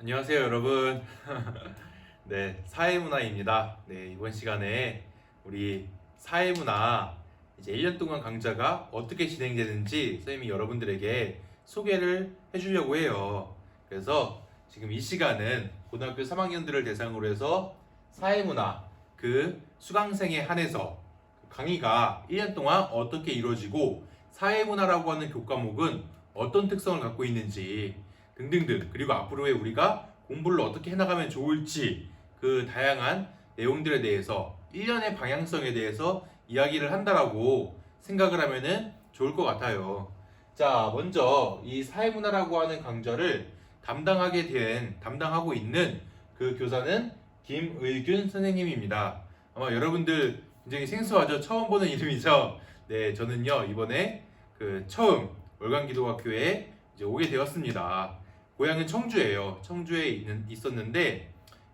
안녕하세요, 여러분. 네, 사회문화입니다. 네, 이번 시간에 우리 사회문화 이제 1년 동안 강좌가 어떻게 진행되는지 선생님이 여러분들에게 소개를 해주려고 해요. 그래서 지금 이 시간은 고등학교 3학년들을 대상으로 해서 사회문화 그 수강생에 한해서 강의가 1년 동안 어떻게 이루어지고 사회문화라고 하는 교과목은 어떤 특성을 갖고 있는지 등등등, 그리고 앞으로의 우리가 공부를 어떻게 해나가면 좋을지 그 다양한 내용들에 대해서 1년의 방향성에 대해서 이야기를 한다라고 생각을 하면은 좋을 것 같아요. 자, 먼저 이 사회문화라고 하는 강좌를 담당하고 있는 그 교사는 김의균 선생님입니다. 아마 여러분들 굉장히 생소하죠? 처음 보는 이름이죠? 네, 저는요 이번에 그 처음 월간기도학교에 이제 오게 되었습니다. 고향은 청주예요. 청주에 있었는데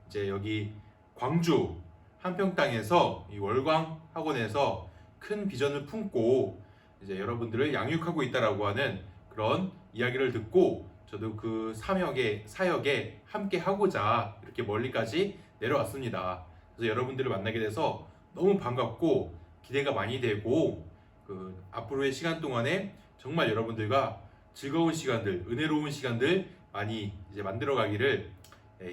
이제 여기 광주 한평 땅에서 이 월광 학원에서 큰 비전을 품고 이제 여러분들을 양육하고 있다라고 하는 그런 이야기를 듣고 저도 그 사역에 함께 하고자 이렇게 멀리까지 내려왔습니다. 그래서 여러분들을 만나게 돼서 너무 반갑고 기대가 많이 되고 그 앞으로의 시간 동안에 정말 여러분들과 즐거운 시간들, 은혜로운 시간들 많이 이제 만들어 가기를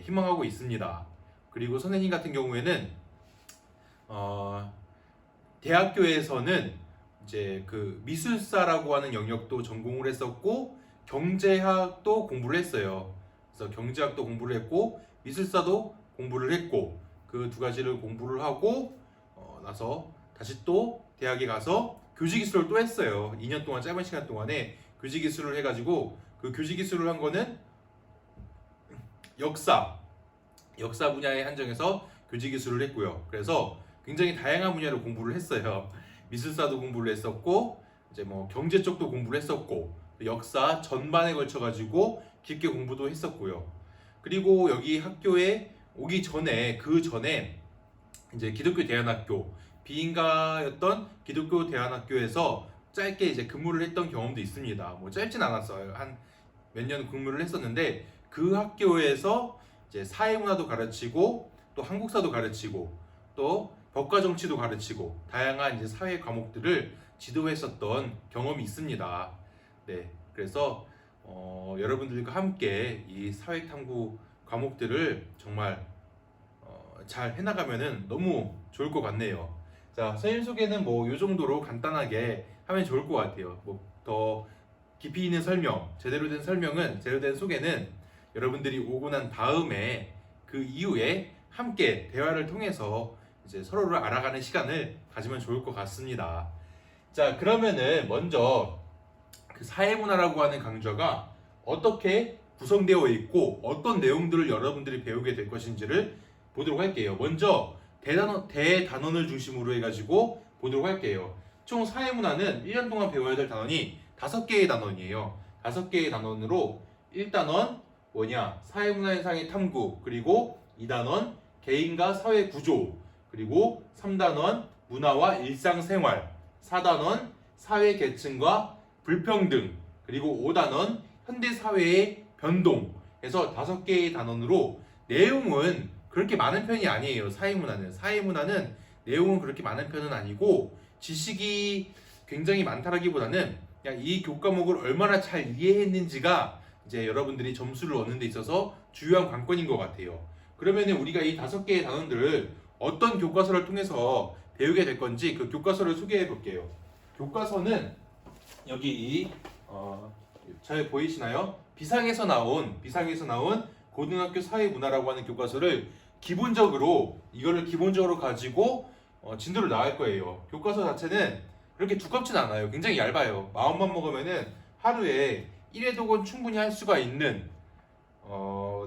희망하고 있습니다. 그리고 선생님 같은 경우에는 대학교에서는 이제 그 미술사라고 하는 영역도 전공을 했었고 경제학도 공부를 했어요. 그래서 경제학도 공부를 했고 미술사도 공부를 했고 그 두 가지를 공부를 하고 나서 다시 또 대학에 가서 교직기술을 또 했어요. 2년 동안 짧은 시간 동안에 교직기술을 해가지고 그 교직기술을 한 거는 역사 분야에 한정해서 교직기술을 했고요. 그래서 굉장히 다양한 분야로 공부를 했어요. 미술사도 공부를 했었고 이제 뭐 경제 쪽도 공부를 했었고 역사 전반에 걸쳐 가지고 깊게 공부도 했었고요. 그리고 여기 학교에 오기 전에 그 전에 이제 기독교 대안학교 비인가였던 기독교 대안학교에서 짧게 이제 근무를 했던 경험도 있습니다. 뭐 짧진 않았어요. 한 몇 년 근무를 했었는데 그 학교에서 이제 사회문화도 가르치고 또 한국사도 가르치고 또 법과 정치도 가르치고 다양한 이제 사회 과목들을 지도했었던 경험이 있습니다. 네, 그래서 여러분들과 함께 이 사회탐구 과목들을 정말 잘 해나가면은 너무 좋을 것 같네요. 자, 선생님 소개는 뭐 이 정도로 간단하게 하면 좋을 것 같아요. 뭐 더 깊이 있는 설명, 제대로 된 소개는 여러분들이 오고 난 다음에 그 이후에 함께 대화를 통해서 이제 서로를 알아가는 시간을 가지면 좋을 것 같습니다. 자, 그러면은 먼저 그 사회문화라고 하는 강좌가 어떻게 구성되어 있고 어떤 내용들을 여러분들이 배우게 될 것인지를 보도록 할게요. 먼저 대단원을 중심으로 해가지고 보도록 할게요. 총 사회문화는 1년 동안 배워야 될 단원이 5개의 단원이에요. 5개의 단원으로 1단원 뭐냐? 사회문화 현상의 탐구, 그리고 2단원 개인과 사회 구조, 그리고 3단원 문화와 일상생활, 4단원 사회 계층과 불평등, 그리고 5단원 현대사회의 변동 해서 5개의 단원으로 내용은 그렇게 많은 편이 아니에요. 사회문화는 내용은 그렇게 많은 편은 아니고 지식이 굉장히 많다라기보다는 그냥 이 교과목을 얼마나 잘 이해했는지가 이제 여러분들이 점수를 얻는 데 있어서 주요한 관건인 것 같아요. 그러면은 우리가 이 5개의 단원들을 어떤 교과서를 통해서 배우게 될 건지 그 교과서를 소개해 볼게요. 교과서는 여기 잘 보이시나요? 비상에서 나온 고등학교 사회문화라고 하는 교과서를 이거를 기본적으로 가지고 진도를 나갈 거예요. 교과서 자체는 그렇게 두껍진 않아요. 굉장히 얇아요. 마음만 먹으면은 하루에 1회독은 충분히 할 수가 있는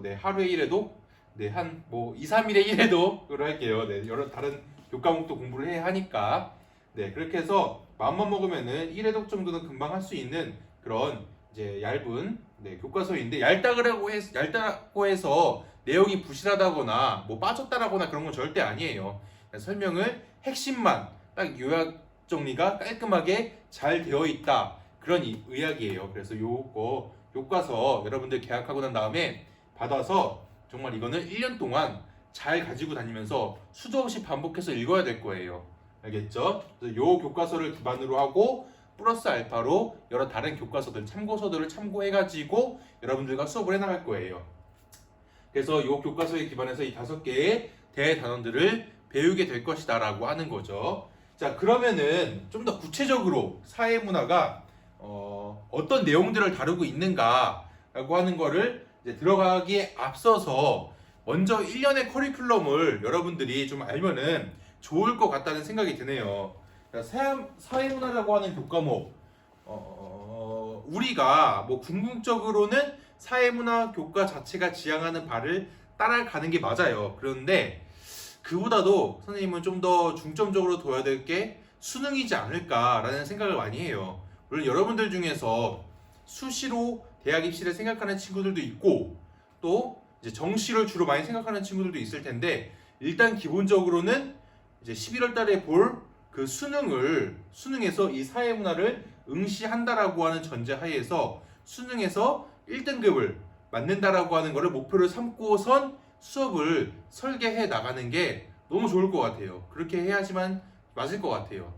네, 하루에 1회독 네, 한 뭐 2, 3일에 1회독으로 할게요. 네, 여러 다른 교과목도 공부를 해야 하니까 네, 그렇게 해서 마음만 먹으면은 1회독 정도는 금방 할 수 있는 그런 이제 얇은 네, 교과서인데 얇다고 해서 내용이 부실하다거나 뭐 빠졌다라거나 그런 건 절대 아니에요. 설명을 핵심만 딱 요약 정리가 깔끔하게 잘 되어 있다. 그런 의학이에요. 그래서 요거 교과서 여러분들 계약하고 난 다음에 받아서 정말 이거는 1년 동안 잘 가지고 다니면서 수도 없이 반복해서 읽어야 될 거예요. 알겠죠? 그래서 요 교과서를 기반으로 하고 플러스 알파로 여러 다른 교과서들, 참고서들을 참고해가지고 여러분들과 수업을 해나갈 거예요. 그래서 요 교과서에 기반해서 이 5개의 대단원들을 배우게 될 것이다 라고 하는 거죠. 자, 그러면은 좀 더 구체적으로 사회문화가 어떤 내용들을 다루고 있는가 라고 하는 거를 이제 들어가기에 앞서서 먼저 1년의 커리큘럼을 여러분들이 좀 알면은 좋을 것 같다는 생각이 드네요. 사회문화라고 하는 교과목, 우리가 뭐 궁극적으로는 사회문화 교과 자체가 지향하는 바를 따라가는 게 맞아요. 그런데 그보다도 선생님은 좀 더 중점적으로 둬야 될 게 수능이지 않을까라는 생각을 많이 해요. 물론 여러분들 중에서 수시로 대학 입시를 생각하는 친구들도 있고 또 이제 정시를 주로 많이 생각하는 친구들도 있을 텐데 일단 기본적으로는 이제 11월 달에 볼 그 수능에서 이 사회문화를 응시한다라고 하는 전제 하에서 수능에서 1등급을 맞는다라고 하는 것을 목표를 삼고선 수업을 설계해 나가는 게 너무 좋을 것 같아요. 그렇게 해야지만 맞을 것 같아요.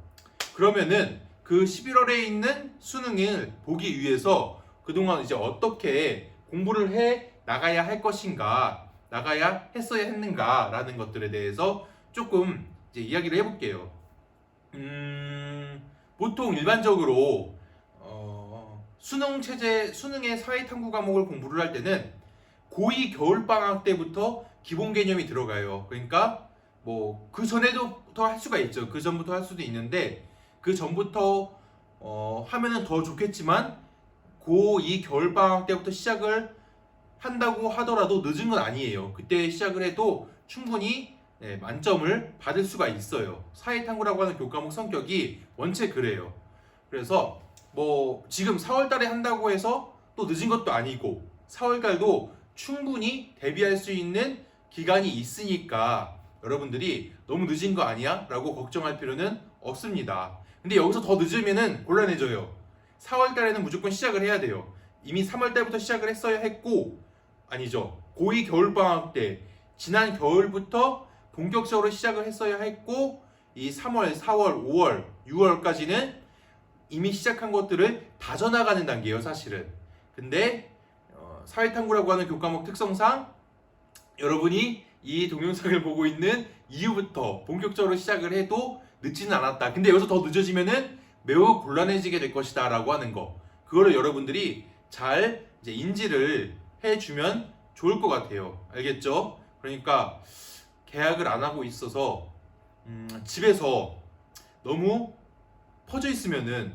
그러면은 그 11월에 있는 수능을 보기 위해서 그동안 이제 어떻게 공부를 해 나가야 할 것인가, 나가야 했어야 했는가라는 것들에 대해서 조금 이제 이야기를 해볼게요. 보통 일반적으로 수능의 사회탐구 과목을 공부를 할 때는 고2 겨울방학 때부터 기본 개념이 들어가요. 그러니까 뭐 그 전에부터 할 수가 있죠. 그 전부터 할 수도 있는데 그 전부터 하면은 더 좋겠지만 고2 겨울방학 때부터 시작을 한다고 하더라도 늦은 건 아니에요. 그때 시작을 해도 충분히 만점을 받을 수가 있어요. 사회탐구라고 하는 교과목 성격이 원체 그래요. 그래서 뭐 지금 4월 달에 한다고 해서 또 늦은 것도 아니고 4월 달도 충분히 대비할 수 있는 기간이 있으니까 여러분들이 너무 늦은 거 아니야? 라고 걱정할 필요는 없습니다. 근데 여기서 더 늦으면은 곤란해져요. 4월 달에는 무조건 시작을 해야 돼요. 이미 3월 달부터 시작을 했어야 했고 아니죠. 고2 겨울방학 때 지난 겨울부터 본격적으로 시작을 했어야 했고 이 3월, 4월, 5월, 6월까지는 이미 시작한 것들을 다져나가는 단계예요, 사실은. 근데 사회탐구라고 하는 교과목 특성상 여러분이 이 동영상을 보고 있는 이후부터 본격적으로 시작을 해도 늦지는 않았다. 근데 여기서 더 늦어지면은 매우 곤란해지게 될 것이다 라고 하는 거. 그거를 여러분들이 잘 이제 인지를 해주면 좋을 것 같아요. 알겠죠? 그러니까 계약을 안 하고 있어서 집에서 너무 퍼져 있으면은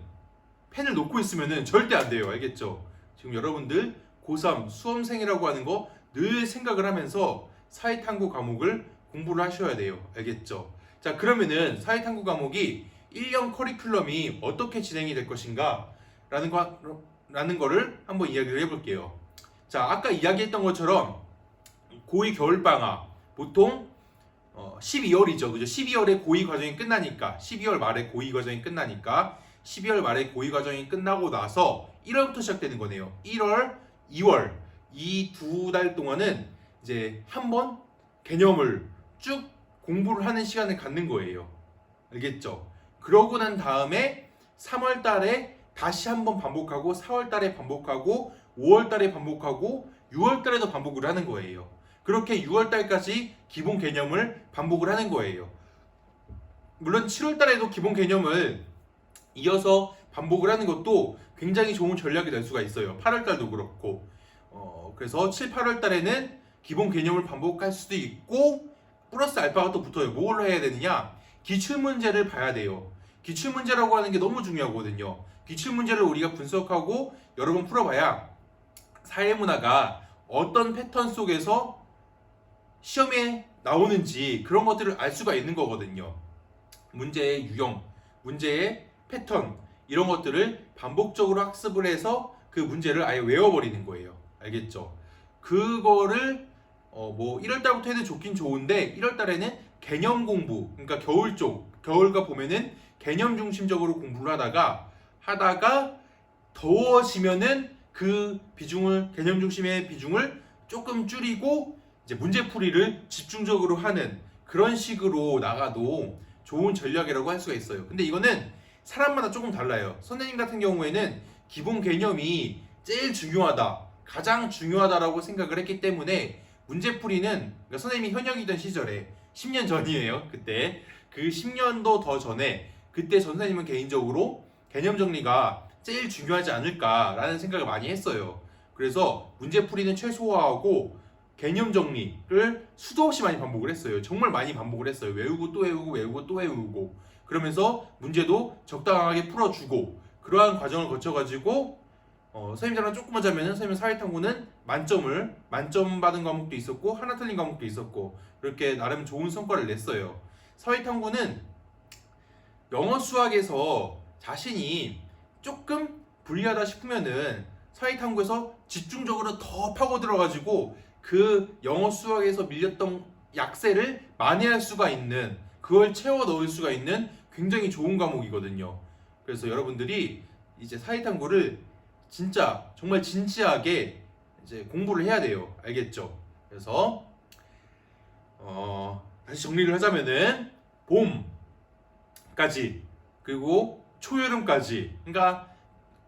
펜을 놓고 있으면은 절대 안 돼요. 알겠죠? 지금 여러분들 고3 수험생이라고 하는 거 늘 생각을 하면서 사회탐구 과목을 공부를 하셔야 돼요. 알겠죠? 자, 그러면은 사회탐구 과목이 1년 커리큘럼이 어떻게 진행이 될 것인가 라는 거를 한번 이야기를 해볼게요. 자, 아까 이야기했던 것처럼 고2 겨울방학 보통 12월이죠. 그죠? 12월에 고2 과정이 끝나니까 12월 말에 고2 과정이 끝나니까 12월 말에 고2 과정이 끝나고 나서 1월부터 시작되는 거네요. 1월, 2월 이 2달 동안은 이제 한번 개념을 쭉 공부를 하는 시간을 갖는 거예요. 알겠죠? 그러고 난 다음에 3월 달에 다시 한번 반복하고 4월 달에 반복하고 5월 달에 반복하고 6월 달에도 반복을 하는 거예요. 그렇게 6월 달까지 기본 개념을 반복을 하는 거예요. 물론 7월 달에도 기본 개념을 이어서 반복을 하는 것도 굉장히 좋은 전략이 될 수가 있어요. 8월 달도 그렇고. 그래서 7, 8월 달에는 기본 개념을 반복할 수도 있고 플러스 알파가 또 붙어요. 뭘 해야 되느냐? 기출문제를 봐야 돼요. 기출문제라고 하는 게 너무 중요하거든요. 기출문제를 우리가 분석하고 여러 번 풀어봐야 사회문화가 어떤 패턴 속에서 시험에 나오는지 그런 것들을 알 수가 있는 거거든요. 문제의 유형, 문제의 패턴 이런 것들을 반복적으로 학습을 해서 그 문제를 아예 외워버리는 거예요. 알겠죠? 그거를 뭐 1월달부터 해도 좋긴 좋은데 1월달에는 개념 공부, 그러니까 겨울과 봄에는 개념 중심적으로 공부를 하다가 더워지면은 그 비중을 개념 중심의 비중을 조금 줄이고 이제 문제풀이를 집중적으로 하는 그런 식으로 나가도 좋은 전략이라고 할 수가 있어요. 근데 이거는 사람마다 조금 달라요. 선생님 같은 경우에는 기본 개념이 제일 중요하다, 가장 중요하다라고 생각을 했기 때문에 문제풀이는, 그러니까 선생님이 현역이던 시절에 10년 전이에요. 그때 그 10년도 더 전에 그때 선생님은 개인적으로 개념 정리가 제일 중요하지 않을까라는 생각을 많이 했어요. 그래서 문제풀이는 최소화하고 개념 정리를 수도 없이 많이 반복을 했어요. 정말 많이 반복을 했어요. 외우고 또 외우고 외우고 또 외우고, 그러면서 문제도 적당하게 풀어주고, 그러한 과정을 거쳐가지고 선생님처럼 조금만 자면은 선생님 사회탐구는 만점 받은 과목도 있었고 하나 틀린 과목도 있었고, 그렇게 나름 좋은 성과를 냈어요. 사회탐구는 영어 수학에서 자신이 조금 불리하다 싶으면은 사회탐구에서 집중적으로 더 파고들어가지고 그 영어 수학에서 밀렸던 약세를 만회할 수가 있는, 그걸 채워 넣을 수가 있는 굉장히 좋은 과목이거든요. 그래서 여러분들이 이제 사회탐구를 진짜 정말 진지하게 이제 공부를 해야 돼요. 알겠죠? 그래서 다시 정리를 하자면은 봄까지, 그리고 초여름까지, 그러니까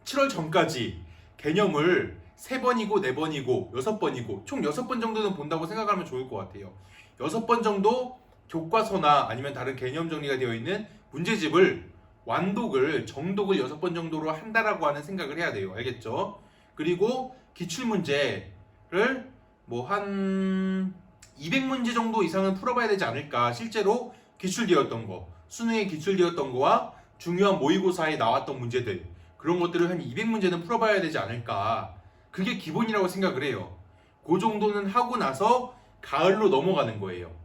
7월 전까지 개념을 3번이고 4번이고 6번이고 총 6번 정도는 본다고 생각하면 좋을 것 같아요. 6번 정도 교과서나 아니면 다른 개념 정리가 되어 있는 문제집을 정독을 6번 정도로 한다라고 하는 생각을 해야 돼요. 알겠죠? 그리고 기출문제를 뭐 한 200문제 정도 이상은 풀어봐야 되지 않을까. 실제로 기출되었던 거, 수능에 기출되었던 거와 중요한 모의고사에 나왔던 문제들, 그런 것들을 한 200문제는 풀어봐야 되지 않을까. 그게 기본이라고 생각을 해요. 그 정도는 하고 나서 가을로 넘어가는 거예요.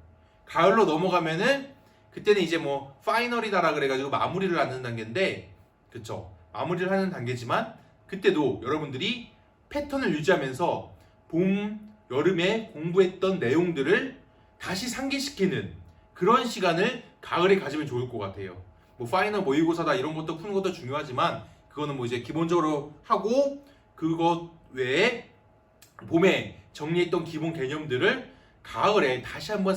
가을로 넘어가면은 그때는 이제 뭐 파이널이다라 그래가지고 마무리를 하는 단계인데, 그쵸? 마무리를 하는 단계지만 그때도 여러분들이 패턴을 유지하면서 봄, 여름에 공부했던 내용들을 다시 상기시키는 그런 시간을 가을에 가지면 좋을 것 같아요. 뭐 파이널 모의고사다 이런 것도 푸는 것도 중요하지만 그거는 뭐 이제 기본적으로 하고, 그것 외에 봄에 정리했던 기본 개념들을 가을에 다시 한번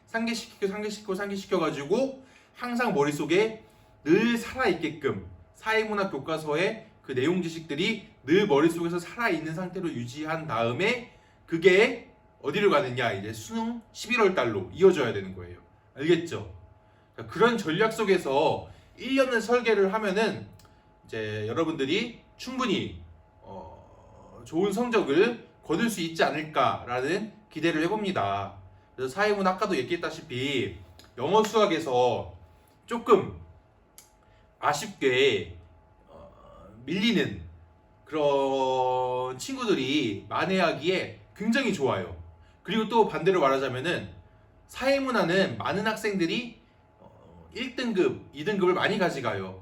상기시켜가지고 항상 머릿속에 늘 살아있게끔, 사회문화 교과서의 그 내용 지식들이 늘 머릿속에서 살아있는 상태로 유지한 다음에 그게 어디로 가느냐, 이제 수능 11월 달로 이어져야 되는 거예요. 알겠죠? 그런 전략 속에서 1년을 설계를 하면은 이제 여러분들이 충분히 좋은 성적을 거둘 수 있지 않을까라는 기대를 해봅니다. 그래서 사회문 아까도 얘기했다시피 영어 수학에서 조금 아쉽게 밀리는 그런 친구들이 만회하기에 굉장히 좋아요. 그리고 또 반대로 말하자면은 사회문화는 많은 학생들이 1등급, 2등급을 많이 가져가요.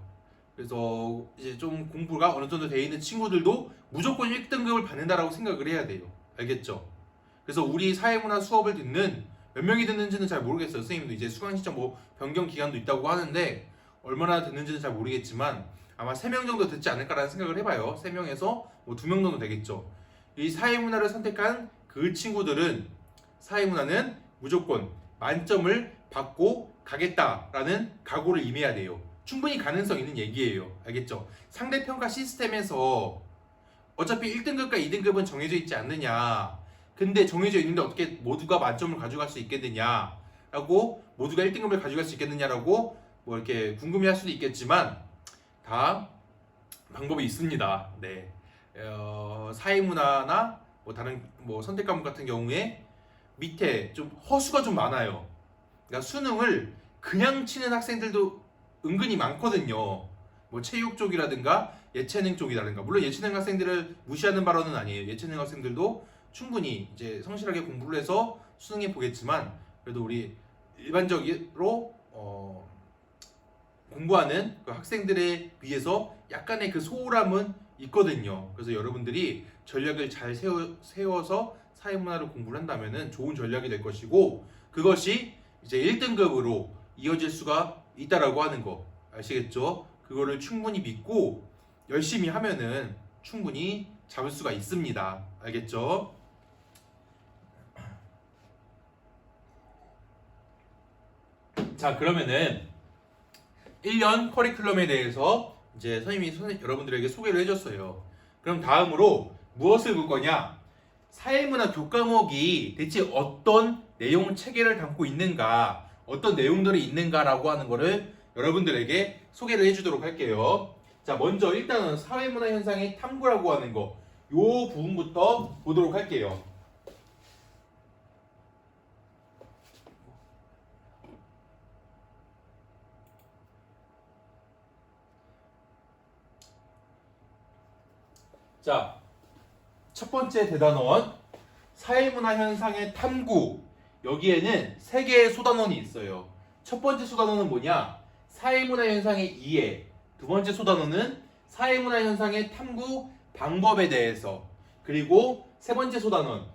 그래서 이제 좀 공부가 어느 정도 돼 있는 친구들도 무조건 1등급을 받는다라고 생각을 해야 돼요. 알겠죠? 그래서 우리 사회문화 수업을 듣는 몇 명이 듣는지는 잘 모르겠어요. 선생님도 이제 수강 시점 뭐 변경 기간도 있다고 하는데 얼마나 듣는지는 잘 모르겠지만 아마 3명 정도 듣지 않을까라는 생각을 해봐요. 3명에서 뭐 2명 정도 되겠죠. 이 사회문화를 선택한 그 친구들은 사회문화는 무조건 만점을 받고 가겠다라는 각오를 임해야 돼요. 충분히 가능성 있는 얘기예요. 알겠죠? 상대평가 시스템에서 어차피 1등급과 2등급은 정해져 있지 않느냐. 근데 정해져 있는데 어떻게 모두가 만점을 가져갈 수 있겠느냐 라고, 모두가 1등급을 가져갈 수 있겠느냐라고 뭐 이렇게 궁금해할 수도 있겠지만 다 방법이 있습니다. 네. 사회문화나 뭐 다른 뭐 선택 과목 같은 경우에 밑에 좀 허수가 좀 많아요. 그러니까 수능을 그냥 치는 학생들도 은근히 많거든요. 뭐 체육 쪽이라든가 예체능 쪽이라든가, 물론 예체능 학생들을 무시하는 발언은 아니에요. 예체능 학생들도 충분히 이제 성실하게 공부를 해서 수능에 보겠지만, 그래도 우리 일반적으로 공부하는 그 학생들에 비해서 약간의 그 소홀함은 있거든요. 그래서 여러분들이 전략을 잘 세워서 사회문화를 공부를 한다면은 좋은 전략이 될 것이고, 그것이 이제 1등급으로 이어질 수가 있다라고 하는 거 아시겠죠? 그거를 충분히 믿고 열심히 하면은 충분히 잡을 수가 있습니다. 알겠죠? 자, 그러면은 1년 커리큘럼에 대해서 이제 여러분들에게 소개를 해줬어요. 그럼 다음으로 무엇을 볼 거냐? 사회문화 교과목이 대체 어떤 내용 체계를 담고 있는가, 어떤 내용들이 있는가라고 하는 거를 여러분들에게 소개를 해주도록 할게요. 자, 먼저 일단은 사회문화 현상의 탐구라고 하는 거, 요 부분부터 보도록 할게요. 자, 첫 번째 대단원 사회문화 현상의 탐구. 여기에는 세 개의 소단원이 있어요. 첫 번째 소단원은 뭐냐? 사회문화 현상의 이해. 두 번째 소단원은 사회문화 현상의 탐구 방법에 대해서. 그리고 세 번째 소단원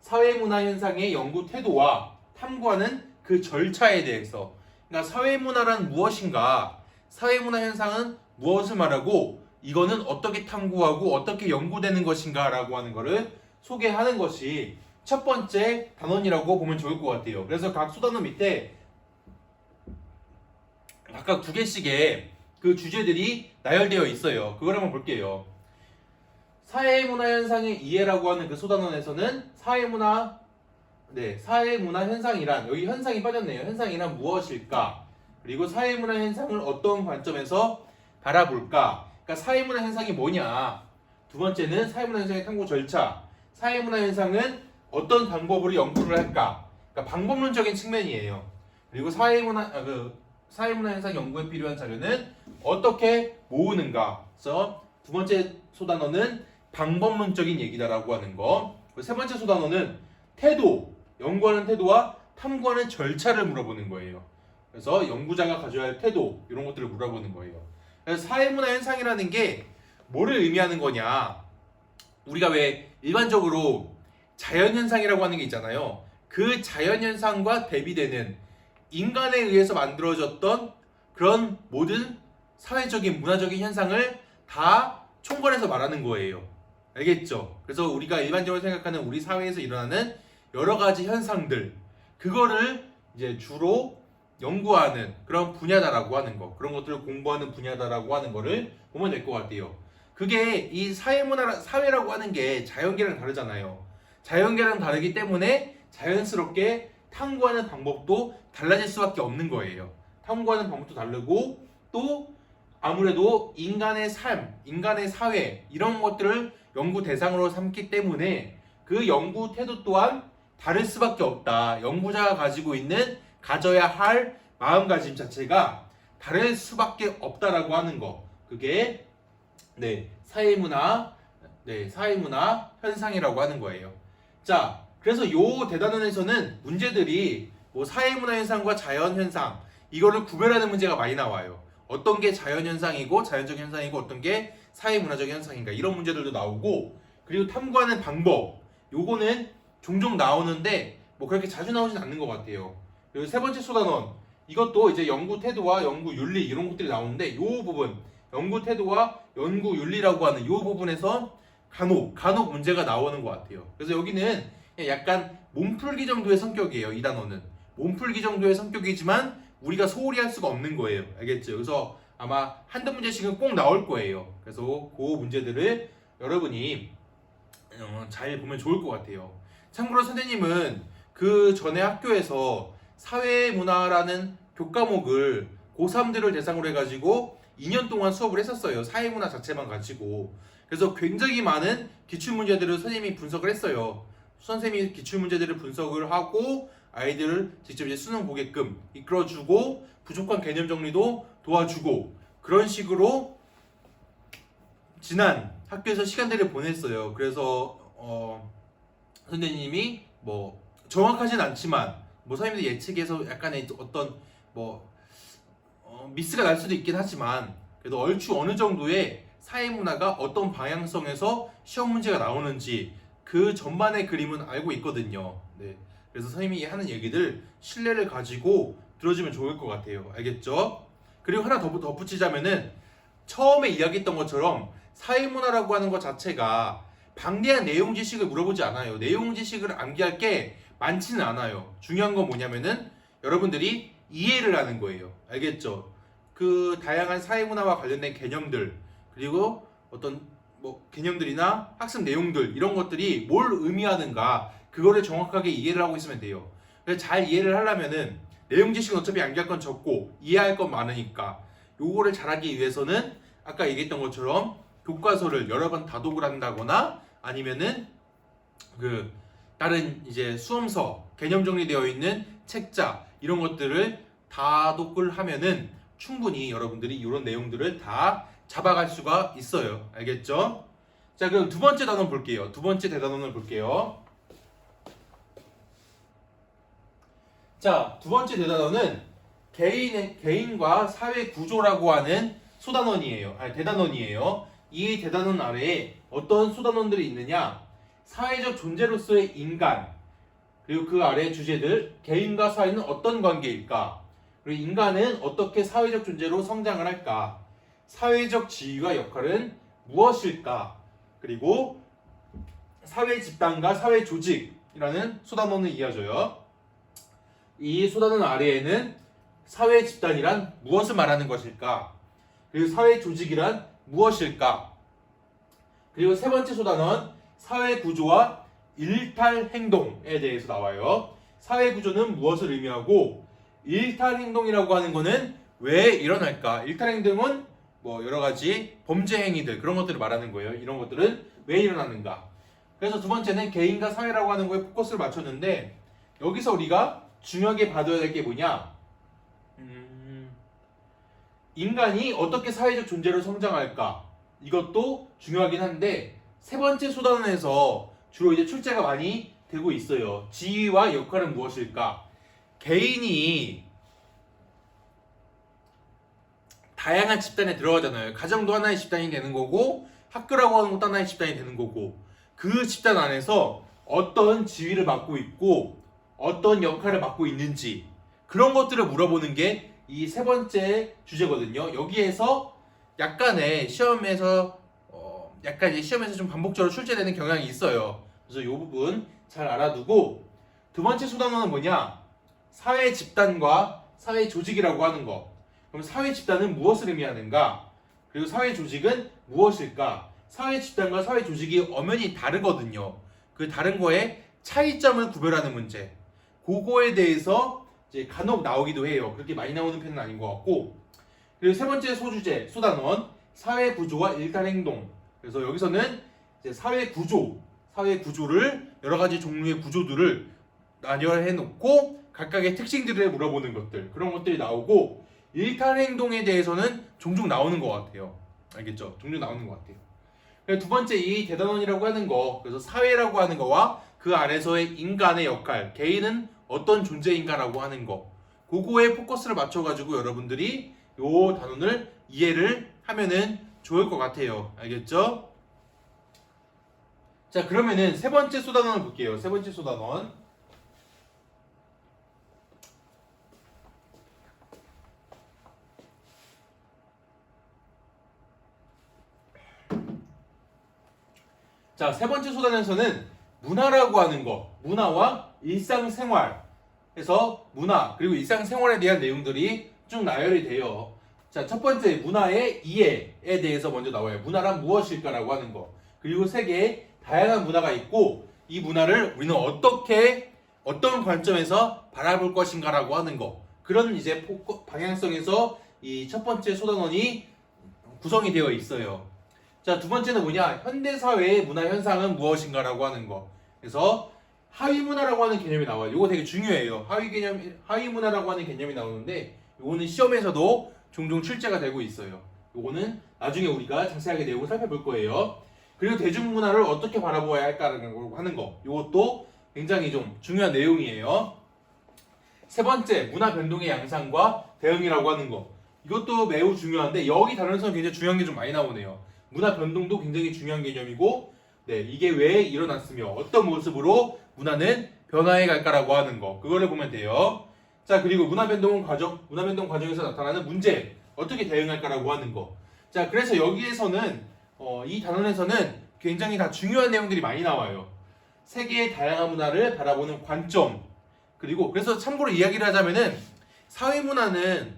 사회문화 현상의 연구 태도와 탐구하는 그 절차에 대해서. 그러니까 사회문화란 무엇인가? 사회문화 현상은 무엇을 말하고 이거는 어떻게 탐구하고 어떻게 연구되는 것인가 라고 하는 것을 소개하는 것이 첫 번째 단원이라고 보면 좋을 것 같아요. 그래서 각 소단원 밑에 각각 두 개씩의 그 주제들이 나열되어 있어요. 그걸 한번 볼게요. 사회문화 현상의 이해라고 하는 그 소단원에서는 사회문화 현상이란, 여기 현상이 빠졌네요. 현상이란 무엇일까? 그리고 사회문화 현상을 어떤 관점에서 바라볼까? 그러니까 사회문화 현상이 뭐냐? 두 번째는 사회문화 현상의 탐구 절차. 사회문화 현상은 어떤 방법으로 연구를 할까? 그러니까 방법론적인 측면이에요. 그리고 사회문화 현상 연구에 필요한 자료는 어떻게 모으는가? 그래서 두 번째 소단원은 방법론적인 얘기다라고 하는 거. 세 번째 소단원은 태도, 연구하는 태도와 탐구하는 절차를 물어보는 거예요. 그래서 연구자가 가져야 할 태도, 이런 것들을 물어보는 거예요. 그래서 사회문화 현상이라는 게 뭐를 의미하는 거냐? 우리가 왜 일반적으로 자연현상이라고 하는 게 있잖아요. 그 자연현상과 대비되는 인간에 의해서 만들어졌던 그런 모든 사회적인 문화적인 현상을 다 총괄해서 말하는 거예요. 알겠죠? 그래서 우리가 일반적으로 생각하는 우리 사회에서 일어나는 여러 가지 현상들, 그거를 이제 주로 연구하는 그런 분야다라고 하는 거, 그런 것들을 공부하는 분야다라고 하는 거를 보면 될 것 같아요. 그게 이 사회라고 하는 게 자연계랑 다르잖아요. 자연계랑 다르기 때문에 자연스럽게 탐구하는 방법도 달라질 수밖에 없는 거예요. 탐구하는 방법도 다르고, 또 아무래도 인간의 삶, 인간의 사회, 이런 것들을 연구 대상으로 삼기 때문에 그 연구 태도 또한 다를 수밖에 없다. 연구자가 가져야 할 마음가짐 자체가 다를 수밖에 없다라고 하는 거. 그게 사회문화 현상이라고 하는 거예요. 자, 그래서 요 대단원에서는 문제들이 뭐 사회문화 현상과 자연 현상, 이거를 구별하는 문제가 많이 나와요. 어떤 게 자연 현상이고 자연적 현상이고 어떤 게 사회문화적 현상인가, 이런 문제들도 나오고, 그리고 탐구하는 방법, 요거는 종종 나오는데 뭐 그렇게 자주 나오진 않는 것 같아요. 그리고 세 번째 소단원, 이것도 이제 연구 태도와 연구 윤리, 이런 것들이 나오는데, 요 부분 연구 태도와 연구 윤리라고 하는 요 부분에서 간혹 문제가 나오는 것 같아요. 그래서 여기는 약간 몸풀기 정도의 성격이에요. 이 단어는 몸풀기 정도의 성격이지만 우리가 소홀히 할 수가 없는 거예요. 알겠죠? 그래서 아마 한두 문제씩은 꼭 나올 거예요. 그래서 그 문제들을 여러분이 잘 보면 좋을 것 같아요. 참고로 선생님은 그 전에 학교에서 사회문화라는 교과목을 고3들을 대상으로 해가지고 2년 동안 수업을 했었어요. 사회문화 자체만 가지고. 그래서 굉장히 많은 기출문제들을 선생님이 분석을 했어요. 선생님이 기출문제들을 분석을 하고 아이들을 직접 이제 수능 보게끔 이끌어주고 부족한 개념 정리도 도와주고, 그런 식으로 지난 학교에서 시간들을 보냈어요. 그래서 선생님이 뭐 정확하진 않지만 뭐 선생님들 예측에서 약간의 어떤 미스가 날 수도 있긴 하지만, 그래도 얼추 어느 정도의 사회문화가 어떤 방향성에서 시험 문제가 나오는지 그 전반의 그림은 알고 있거든요. 네. 그래서 선생님이 하는 얘기들 신뢰를 가지고 들어주면 좋을 것 같아요. 알겠죠? 그리고 하나 더 덧붙이자면은, 처음에 이야기했던 것처럼 사회문화라고 하는 것 자체가 방대한 내용 지식을 물어보지 않아요. 내용 지식을 암기할 게 많지는 않아요. 중요한 건 뭐냐면은 여러분들이 이해를 하는 거예요. 알겠죠? 그 다양한 사회 문화와 관련된 개념들, 그리고 어떤 뭐 개념들이나 학습 내용들, 이런 것들이 뭘 의미하는가, 그거를 정확하게 이해를 하고 있으면 돼요. 그래서 잘 이해를 하려면은 내용 지식은 어차피 암기할 건 적고 이해할 건 많으니까, 요거를 잘하기 위해서는 아까 얘기했던 것처럼 교과서를 여러 번 다독을 한다거나, 아니면은 그 다른 이제 수험서 개념 정리되어 있는 책자, 이런 것들을 다독을 하면은 충분히 여러분들이 이런 내용들을 다 잡아갈 수가 있어요. 알겠죠? 자, 그럼 두 번째 단원 볼게요. 두 번째 대단원을 볼게요. 자, 두 번째 대단원은 개인과 사회 구조라고 하는 소단원이에요. 아니, 대단원이에요. 이 대단원 아래에 어떤 소단원들이 있느냐? 사회적 존재로서의 인간, 그리고 그 아래 주제들, 개인과 사회는 어떤 관계일까? 그리고 인간은 어떻게 사회적 존재로 성장을 할까? 사회적 지위와 역할은 무엇일까? 그리고 사회 집단과 사회 조직이라는 소단원을 이어져요. 이 소단원 아래에는 사회 집단이란 무엇을 말하는 것일까? 그리고 사회 조직이란 무엇일까? 그리고 세 번째 소단원, 사회 구조와 일탈 행동에 대해서 나와요. 사회 구조는 무엇을 의미하고, 일탈 행동이라고 하는 거는 왜 일어날까? 일탈 행동은 뭐 여러 가지 범죄 행위들, 그런 것들을 말하는 거예요. 이런 것들은 왜 일어나는가? 그래서 두 번째는 개인과 사회라고 하는 거에 포커스를 맞췄는데, 여기서 우리가 중요하게 봐둬야 될 게 뭐냐? 인간이 어떻게 사회적 존재로 성장할까? 이것도 중요하긴 한데, 세 번째 소단원에서 주로 이제 출제가 많이 되고 있어요. 지위와 역할은 무엇일까? 개인이 다양한 집단에 들어가잖아요. 가정도 하나의 집단이 되는 거고, 학교라고 하는 것도 하나의 집단이 되는 거고, 그 집단 안에서 어떤 지위를 맡고 있고 어떤 역할을 맡고 있는지, 그런 것들을 물어보는 게 이 세 번째 주제거든요. 여기에서 약간의 시험에서 약간 이제 시험에서 좀 반복적으로 출제되는 경향이 있어요. 그래서 이 부분 잘 알아두고, 두 번째 소단원은 뭐냐? 사회 집단과 사회 조직이라고 하는 거. 그럼 사회 집단은 무엇을 의미하는가? 그리고 사회 조직은 무엇일까? 사회 집단과 사회 조직이 엄연히 다르거든요. 그 다른 거에 차이점을 구별하는 문제. 그거에 대해서 이제 간혹 나오기도 해요. 그렇게 많이 나오는 편은 아닌 것 같고. 그리고 세 번째 소주제, 소단원, 사회 구조와 일탈 행동. 그래서 여기서는 이제 사회 구조를 여러 가지 종류의 구조들을 나열해 놓고 각각의 특징들을 물어보는 것들, 그런 것들이 나오고, 일탈 행동에 대해서는 종종 나오는 것 같아요. 알겠죠? 종종 나오는 것 같아요. 두 번째, 이 대단원이라고 하는 거, 그래서 사회라고 하는 거와 그 안에서의 인간의 역할, 개인은 어떤 존재인가라고 하는 거, 그거에 포커스를 맞춰가지고 여러분들이 요 단원을 이해를 하면은 좋을 것 같아요. 알겠죠? 자, 그러면은 세 번째 소단원을 볼게요. 세 번째 소단원. 자, 세 번째 소단에서는 문화라고 하는 거, 문화와 일상생활, 해서 문화 그리고 일상생활에 대한 내용들이 쭉 나열이 돼요. 자, 첫 번째 문화의 이해에 대해서 먼저 나와요. 문화란 무엇일까라고 하는 거. 그리고 세계에 다양한 문화가 있고, 이 문화를 우리는 어떤 관점에서 바라볼 것인가라고 하는 거. 그런 이제 방향성에서 이 첫 번째 소단원이 구성이 되어 있어요. 자, 두 번째는 뭐냐? 현대사회의 문화 현상은 무엇인가라고 하는 거. 그래서 하위 문화라고 하는 개념이 나와요. 이거 되게 중요해요. 하위 문화라고 하는 개념이 나오는데, 이거는 시험에서도 종종 출제가 되고 있어요. 이거는 나중에 우리가 자세하게 내용을 살펴볼 거예요. 그리고 대중문화를 어떻게 바라보아야 할까라는 걸 하는 거. 이것도 굉장히 좀 중요한 내용이에요. 세 번째, 문화 변동의 양상과 대응이라고 하는 거. 이것도 매우 중요한데, 여기 단원에서는 굉장히 중요한 게 좀 많이 나오네요. 문화 변동도 굉장히 중요한 개념이고, 네, 이게 왜 일어났으며 어떤 모습으로 문화는 변화해 갈까라고 하는 거, 그거를 보면 돼요. 자, 그리고 문화 변동 과정에서 나타나는 문제, 어떻게 대응할까라고 하는 거. 자, 그래서 여기에서는 이 단원에서는 굉장히 다 중요한 내용들이 많이 나와요. 세계의 다양한 문화를 바라보는 관점, 그리고 그래서 참고로 이야기를 하자면은 사회문화는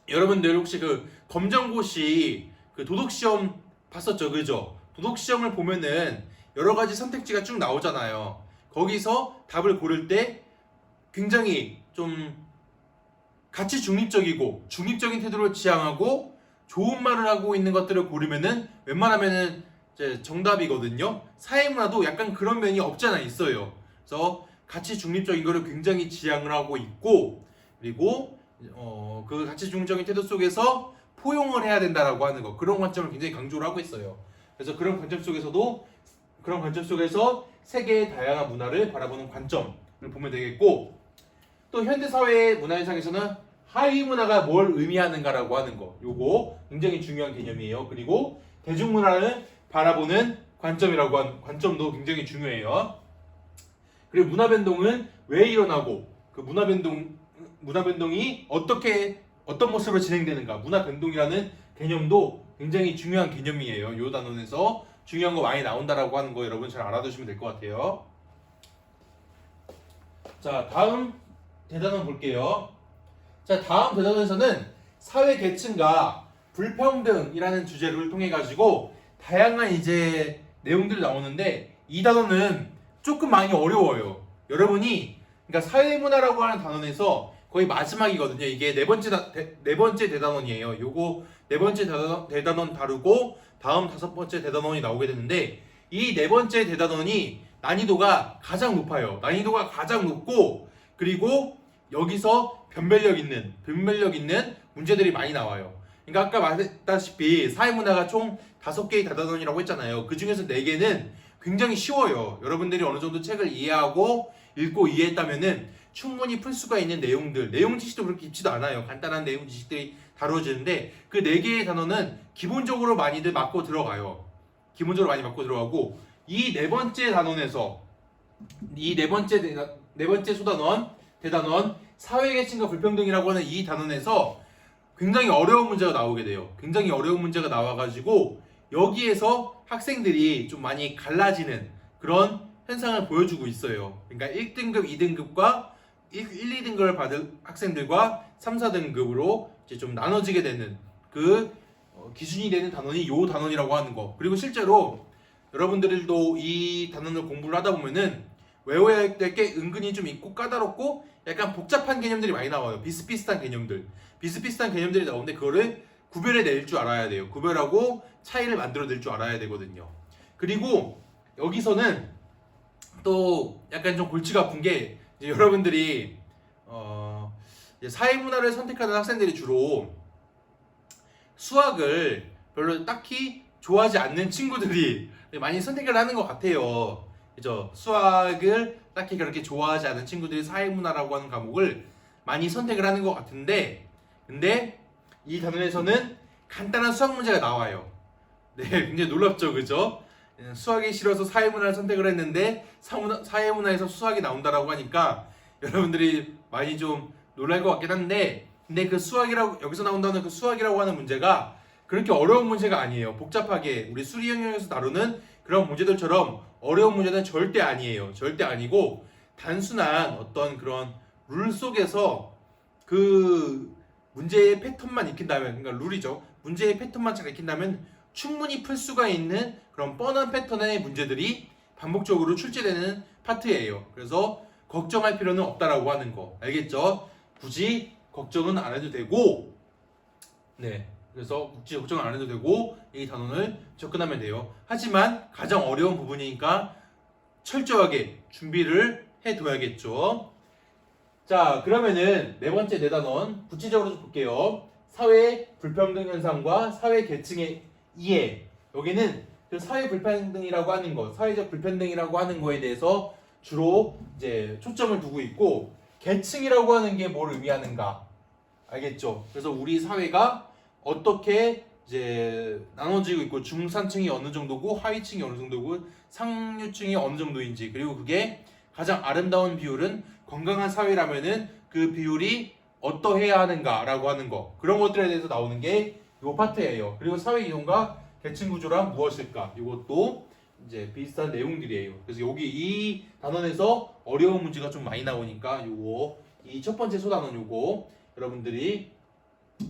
여러분들 혹시 그 검정고시 그 도덕시험 봤었죠, 그죠? 도덕시험을 보면은 여러 가지 선택지가 쭉 나오잖아요. 거기서 답을 고를 때 굉장히 좀 가치 중립적이고 중립적인 태도를 지향하고 좋은 말을 하고 있는 것들을 고르면은 웬만하면은 이제 정답이거든요. 사회문화도 약간 그런 면이 없지 않아 있어요. 그래서 가치 중립적인 거를 굉장히 지향을 하고 있고, 그리고 그 가치 중립적인 태도 속에서 포용을 해야 된다라고 하는 거, 그런 관점을 굉장히 강조를 하고 있어요. 그래서 그런 관점 속에서 세계의 다양한 문화를 바라보는 관점을 보면 되겠고, 또 현대 사회의 문화 현상에서는 하위 문화가 뭘 의미하는가라고 하는 거, 요거 굉장히 중요한 개념이에요. 그리고 대중문화를 바라보는 관점이라고 하는 관점도 굉장히 중요해요. 그리고 문화 변동은 왜 일어나고 그 문화 변동이 어떤 모습으로 진행되는가, 문화 변동이라는 개념도 굉장히 중요한 개념이에요. 요 단원에서 중요한 거 많이 나온다라고 하는 거 여러분 잘 알아두시면 될 것 같아요. 자, 다음 대단원 볼게요. 자, 다음 대단원에서는 사회 계층과 불평등이라는 주제를 통해 가지고 다양한 이제 내용들이 나오는데, 이 단어는 조금 많이 어려워요. 여러분이 그러니까 사회문화라고 하는 단원에서 거의 마지막이거든요. 이게 네 번째 대단원이에요. 요거 네 번째 대단원 다루고 다음 다섯 번째 대단원이 나오게 되는데, 이 네 번째 대단원이 난이도가 가장 높아요. 난이도가 가장 높고, 그리고 여기서 변별력 있는 문제들이 많이 나와요. 그러니까 아까 말했다시피 사회문화가 총 5개의 대단원이라고 했잖아요. 그 중에서 4개는 굉장히 쉬워요. 여러분들이 어느 정도 책을 이해하고 읽고 이해했다면은 충분히 풀 수가 있는 내용들, 내용 지식도 그렇게 깊지도 않아요. 간단한 내용 지식들이 다루어지는데, 그 4개의 단어는 기본적으로 많이들 맞고 들어가요. 기본적으로 많이 맞고 들어가고, 이 네 번째 단원에서 이 네 번째 소단원 대단원 사회계층과 불평등이라고 하는 이 단원에서 굉장히 어려운 문제가 나오게 돼요. 굉장히 어려운 문제가 나와가지고 여기에서 학생들이 좀 많이 갈라지는 그런 현상을 보여주고 있어요. 그러니까 1등급, 2등급과 1, 2등급을 받은 학생들과 3, 4등급으로 이제 좀 나눠지게 되는 그 기준이 되는 단원이 요 단원이라고 하는 거. 그리고 실제로 여러분들도 이 단원을 공부를 하다 보면은 외워야 될 게 은근히 좀 있고 까다롭고 약간 복잡한 개념들이 많이 나와요. 비슷비슷한 개념들이 나오는데 그거를 구별해 낼 줄 알아야 돼요. 구별하고 차이를 만들어 낼 줄 알아야 되거든요. 그리고 여기서는 또 약간 좀 골치가 아픈 게, 이제 여러분들이 이제 사회문화를 선택하는 학생들이 주로 수학을 별로 딱히 좋아하지 않는 친구들이 많이 선택을 하는 것 같아요. 그죠? 수학을 딱히 그렇게 좋아하지 않는 친구들이 사회문화라고 하는 과목을 많이 선택을 하는 것 같은데, 근데 이 단원에서는 간단한 수학 문제가 나와요. 네, 굉장히 놀랍죠, 그죠? 수학이 싫어서 사회문화를 선택을 했는데 사회문화에서 수학이 나온다라고 하니까 여러분들이 많이 좀 놀랄 것 같긴 한데, 근데 그 수학이라고 여기서 나온다는 그 수학이라고 하는 문제가 그렇게 어려운 문제가 아니에요. 복잡하게 우리 수리 영역에서 다루는 그런 문제들처럼 어려운 문제는 절대 아니에요. 절대 아니고 단순한 어떤 그런 룰 속에서 그 문제의 패턴만 익힌다면, 그러니까 룰이죠. 문제의 패턴만 잘 익힌다면 충분히 풀 수가 있는 그런 뻔한 패턴의 문제들이 반복적으로 출제되는 파트예요. 그래서 걱정할 필요는 없다라고 하는 거 알겠죠? 굳이 걱정은 안 해도 되고, 네. 그래서 굳이 걱정을 안 해도 되고 이 단원을 접근하면 돼요. 하지만 가장 어려운 부분이니까 철저하게 준비를 해둬야겠죠. 자, 그러면은 네 번째 네 단원 구체적으로 좀 볼게요. 사회 불평등 현상과 사회 계층의 이해. 여기는 그 사회 불평등이라고 하는 거, 사회적 불평등이라고 하는 거에 대해서 주로 이제 초점을 두고 있고, 계층이라고 하는 게 뭘 의미하는가 알겠죠? 그래서 우리 사회가 어떻게 이제 나눠지고 있고, 중산층이 어느 정도고 하위층이 어느 정도고 상류층이 어느 정도인지, 그리고 그게 가장 아름다운 비율은 건강한 사회라면은 그 비율이 어떠해야 하는가라고 하는 거, 그런 것들에 대해서 나오는 게 이 파트예요. 그리고 사회 이동과 계층 구조란 무엇일까? 이것도 이제 비슷한 내용들이에요. 그래서 여기 이 단원에서 어려운 문제가 좀 많이 나오니까 요거 이 첫 번째 소단원 요거 여러분들이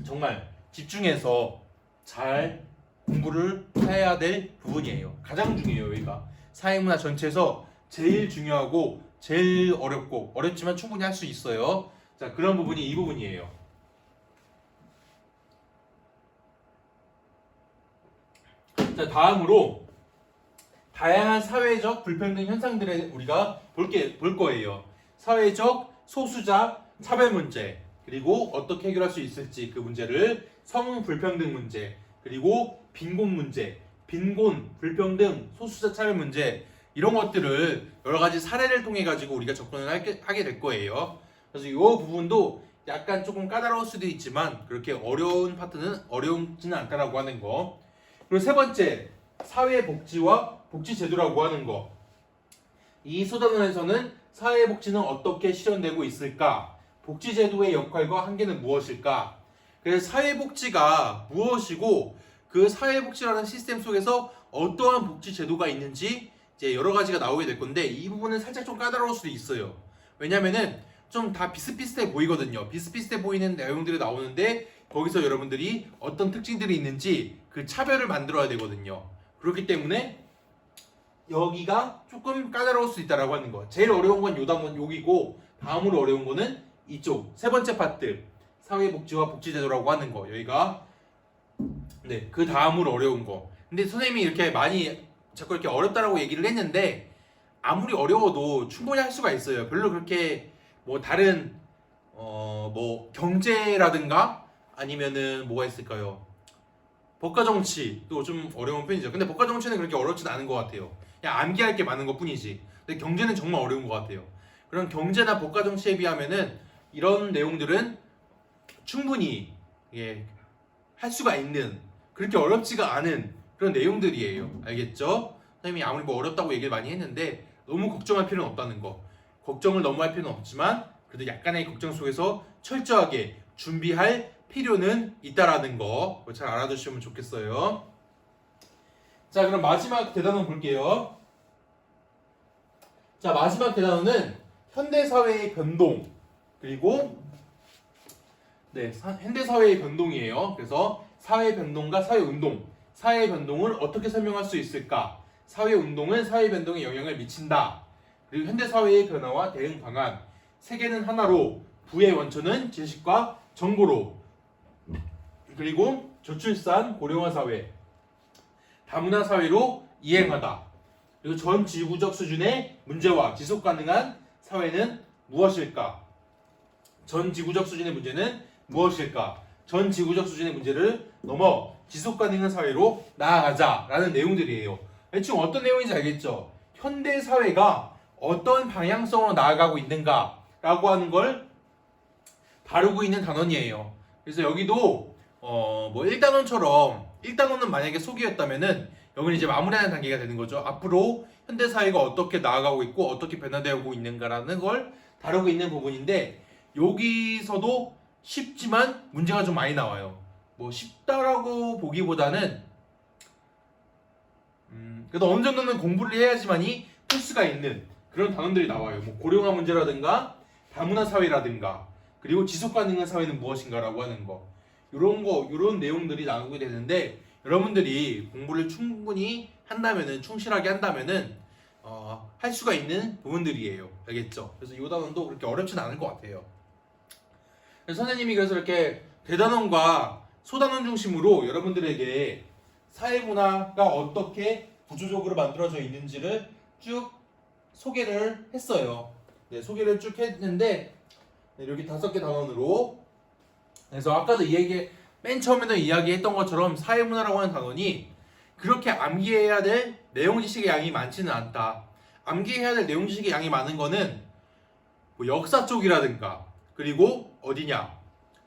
정말 집중해서 잘 공부를 해야 될 부분이에요. 가장 중요해요. 여기가 사회문화 전체에서 제일 중요하고 제일 어렵고 어렵지만 충분히 할 수 있어요. 자, 그런 부분이 이 부분이에요. 자, 다음으로 다양한 사회적 불평등 현상들을 우리가 볼 거예요. 사회적 소수자 차별 문제, 그리고 어떻게 해결할 수 있을지 그 문제를, 성불평등 문제, 그리고 빈곤 문제, 빈곤, 불평등, 소수자 차별 문제, 이런 것들을 여러 가지 사례를 통해 가지고 우리가 접근을 하게 될 거예요. 그래서 이 부분도 약간 조금 까다로울 수도 있지만 그렇게 어려운 파트는 어렵지는 않다라고 하는 거. 그리고 세 번째, 사회복지와 복지제도라고 하는 거. 이 소단원에서는 사회복지는 어떻게 실현되고 있을까? 복지제도의 역할과 한계는 무엇일까? 그래서 사회복지가 무엇이고 그 사회복지라는 시스템 속에서 어떠한 복지제도가 있는지 이제 여러 가지가 나오게 될 건데 이 부분은 살짝 좀 까다로울 수도 있어요. 왜냐면은 좀 다 비슷비슷해 보이거든요. 비슷비슷해 보이는 내용들이 나오는데 거기서 여러분들이 어떤 특징들이 있는지 그 차별을 만들어야 되거든요. 그렇기 때문에 여기가 조금 까다로울 수 있다라고 하는 거. 제일 어려운 건 여기고 다음으로 어려운 거는 이쪽 세 번째 파트, 사회복지와 복지제도라고 하는 거. 여기가 네, 그 다음으로 어려운 거. 근데 선생님이 이렇게 많이 자꾸 이렇게 어렵다라고 얘기를 했는데 아무리 어려워도 충분히 할 수가 있어요. 별로 그렇게 뭐 다른 뭐 경제라든가 아니면은 뭐가 있을까요? 법과 정치도 좀 어려운 편이죠. 근데 법과 정치는 그렇게 어렵진 않은 것 같아요. 그냥 암기할 게 많은 것 뿐이지. 근데 경제는 정말 어려운 것 같아요. 그런 경제나 법과 정치에 비하면은 이런 내용들은 충분히 할 수가 있는, 그렇게 어렵지가 않은 그런 내용들이에요. 알겠죠? 선생님이 아무리 뭐 어렵다고 얘기를 많이 했는데 너무 걱정할 필요는 없다는 거. 걱정을 너무 할 필요는 없지만 그래도 약간의 걱정 속에서 철저하게 준비할 필요는 있다라는 거 잘 알아두시면 좋겠어요. 자, 그럼 마지막 대단원 볼게요. 자, 마지막 대단원은 현대사회의 변동, 그리고 네, 현대사회의 변동이에요. 그래서 사회변동과 사회운동, 사회변동을 어떻게 설명할 수 있을까? 사회운동은 사회변동에 영향을 미친다. 그리고 현대사회의 변화와 대응 방안, 세계는 하나로, 부의 원천은 지식과 정보로, 그리고 저출산 고령화 사회, 다문화 사회로 이행하다. 그리고 전 지구적 수준의 문제와 지속 가능한 사회는 무엇일까? 전 지구적 수준의 문제는 무엇일까? 전 지구적 수준의 문제를 넘어 지속 가능한 사회로 나아가자라는 내용들이에요. 대충 어떤 내용인지 알겠죠? 현대 사회가 어떤 방향성으로 나아가고 있는가라고 하는 걸 다루고 있는 단원이에요. 그래서 여기도 뭐 1단원처럼 1단원은 만약에 소개였다면은 여기는 이제 마무리하는 단계가 되는 거죠. 앞으로 현대 사회가 어떻게 나아가고 있고 어떻게 변화되고 있는가라는 걸 다루고 있는 부분인데 여기서도 쉽지만 문제가 좀 많이 나와요. 뭐 쉽다라고 보기보다는 그래도 어느 정도는 공부를 해야지만이 풀 수가 있는 그런 단원들이 나와요. 뭐 고령화 문제라든가 다문화 사회라든가 그리고 지속 가능한 사회는 무엇인가라고 하는 거. 이런 내용들이 나오게 되는데 여러분들이 공부를 충분히 한다면은 충실하게 한다면은 할 수가 있는 부분들이에요. 알겠죠? 그래서 이 단원도 그렇게 어렵진 않을 것 같아요. 그래서 선생님이 그래서 이렇게 대단원과 소단원 중심으로 여러분들에게 사회문화가 어떻게 구조적으로 만들어져 있는지를 쭉 소개를 했어요. 네, 소개를 쭉 했는데 네, 여기 5개 단원으로. 그래서 아까도 맨 처음에도 이야기했던 것처럼 사회문화라고 하는 단원이 그렇게 암기해야 될 내용 지식의 양이 많지는 않다. 암기해야 될 내용 지식의 양이 많은 거는 뭐 역사 쪽이라든가 그리고 어디냐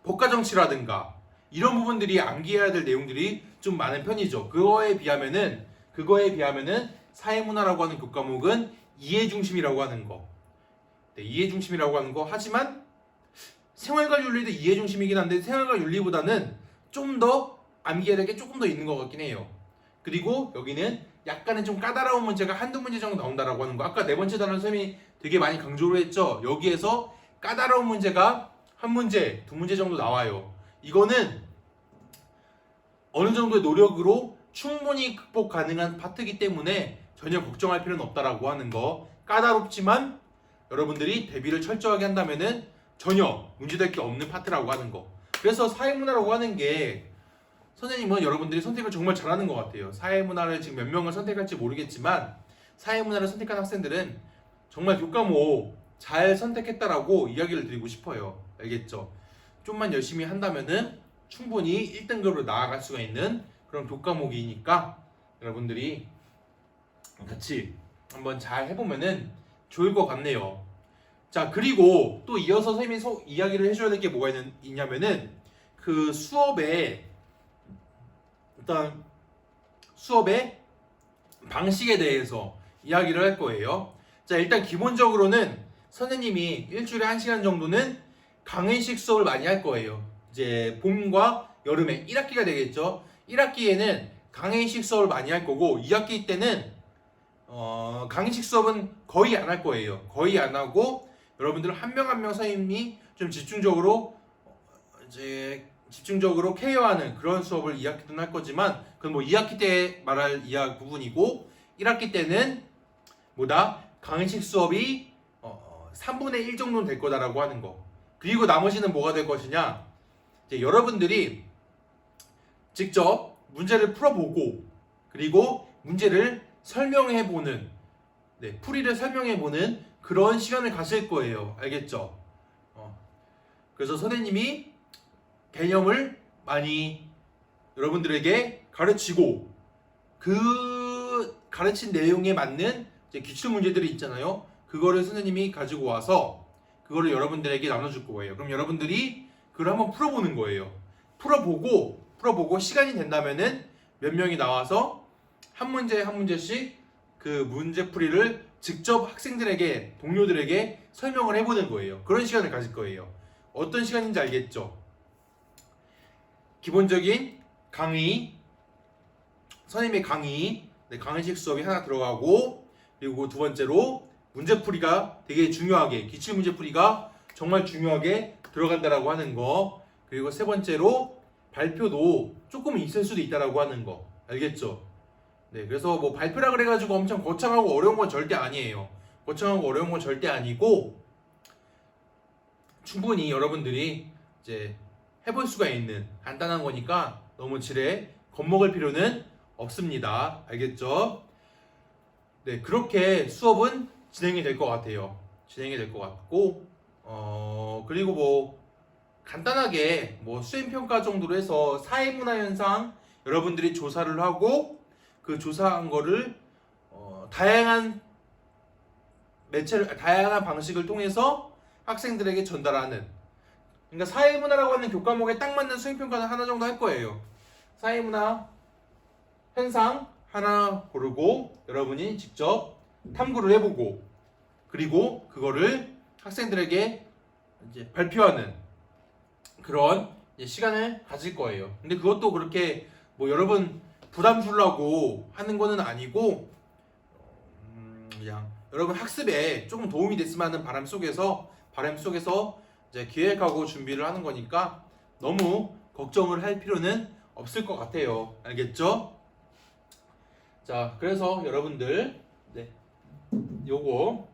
법과 정치라든가 이런 부분들이 암기해야 될 내용들이 좀 많은 편이죠. 그거에 비하면은 사회문화라고 하는 교과목은 이해 중심이라고 하는 거. 네, 이해 중심이라고 하는 거. 하지만 생활과 윤리도 이해 중심이긴 한데 생활과 윤리보다는 좀 더 암기해야 될 게 조금 더 있는 것 같긴 해요. 그리고 여기는 약간은 좀 까다로운 문제가 한두 문제 정도 나온다라고 하는 거. 아까 네 번째 단원 선생님이 되게 많이 강조를 했죠. 여기에서 까다로운 문제가 한 문제, 두 문제 정도 나와요. 이거는 어느 정도의 노력으로 충분히 극복 가능한 파트이기 때문에 전혀 걱정할 필요는 없다라고 하는 거. 까다롭지만 여러분들이 대비를 철저하게 한다면은 전혀 문제될 게 없는 파트라고 하는 거. 그래서 사회문화라고 하는 게 선생님은 여러분들이 선택을 정말 잘하는 것 같아요. 사회문화를 지금 몇 명을 선택할지 모르겠지만 사회문화를 선택한 학생들은 정말 교과목 잘 선택했다라고 이야기를 드리고 싶어요. 알겠죠? 좀만 열심히 한다면은 충분히 1등급으로 나아갈 수가 있는 그런 교과목이니까 여러분들이 같이 한번 잘 해보면은 좋을 것 같네요. 자, 그리고 또 이어서 선생님이 이야기를 해줘야 될 게 뭐가 있냐면은 그 수업의 일단 수업의 방식에 대해서 이야기를 할 거예요. 자, 일단 기본적으로는 선생님이 일주일에 1시간 정도는 강의식 수업을 많이 할 거예요. 이제 봄과 여름에 1학기가 되겠죠. 1학기에는 강의식 수업을 많이 할 거고 2학기 때는 강의식 수업은 거의 안 할 거예요. 거의 안 하고 여러분들 한 명 한 명 선생님이 좀 집중적으로 케어하는 그런 수업을 2학기 때는 할 거지만 그건 뭐 2학기 때 말할 부분이고 1학기 때는 강의식 수업이 3분의 1 정도는 될 거다라고 하는 거. 그리고 나머지는 뭐가 될 것이냐? 이제 여러분들이 직접 문제를 풀어보고 그리고 문제를 설명해보는 풀이를 설명해보는 그런 시간을 가질 거예요. 알겠죠? 그래서 선생님이 개념을 많이 여러분들에게 가르치고 그 가르친 내용에 맞는 이제 기출 문제들이 있잖아요. 그거를 선생님이 가지고 와서 그거를 여러분들에게 나눠줄 거예요. 그럼 여러분들이 그걸 한번 풀어보는 거예요. 풀어보고 시간이 된다면은 몇 명이 나와서 한 문제 한 문제씩 그 문제풀이를 직접 학생들에게, 동료들에게 설명을 해보는 거예요. 그런 시간을 가질 거예요. 어떤 시간인지 알겠죠? 기본적인 강의, 선생님의 강의, 강의식 수업이 하나 들어가고, 그리고 두 번째로 문제풀이가 되게 중요하게, 기출 문제풀이가 정말 중요하게 들어간다라고 하는 거, 그리고 세 번째로 발표도 조금 있을 수도 있다라고 하는 거. 알겠죠? 그래서 뭐 발표라 그래가지고 엄청 거창하고 어려운 건 절대 아니에요. 거창하고 어려운 건 절대 아니고 충분히 여러분들이 이제 해볼 수가 있는 간단한 거니까 너무 지레 겁먹을 필요는 없습니다. 알겠죠? 그렇게 수업은 진행이 될 것 같아요. 진행이 될 것 같고 그리고 뭐 간단하게 뭐 수행평가 정도로 해서 사회문화 현상 여러분들이 조사를 하고 그 조사한 거를 다양한 다양한 방식을 통해서 학생들에게 전달하는, 그러니까 사회문화라고 하는 교과목에 딱 맞는 수행평가는 하나 정도 할 거예요. 사회문화 현상 하나 고르고 여러분이 직접 탐구를 해보고 그리고 그거를 학생들에게 이제 발표하는 그런 시간을 가질 거예요. 근데 그것도 그렇게 뭐 여러분 부담 주려고 하는 거는 아니고 그냥 여러분 학습에 조금 도움이 됐으면 하는 바람 속에서 이제 기획하고 준비를 하는 거니까 너무 걱정을 할 필요는 없을 것 같아요. 알겠죠? 자, 그래서 여러분들 요거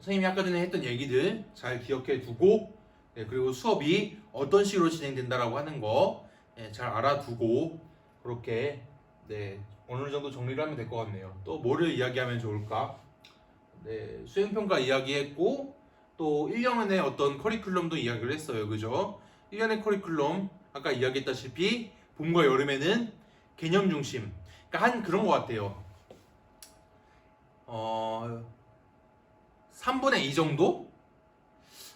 선생님이 아까 전에 했던 얘기들 잘 기억해 두고 그리고 수업이 어떤 식으로 진행된다라고 하는 거 잘 알아두고 그렇게 어느 정도 정리를 하면 될 것 같네요. 또 뭐를 이야기하면 좋을까? 수행평가 이야기했고 또 1년의 어떤 커리큘럼도 이야기를 했어요. 그죠? 1년의 커리큘럼 아까 이야기했다시피 봄과 여름에는 개념 중심, 그러니까 한 그런 것 같아요. 3분의 2 정도?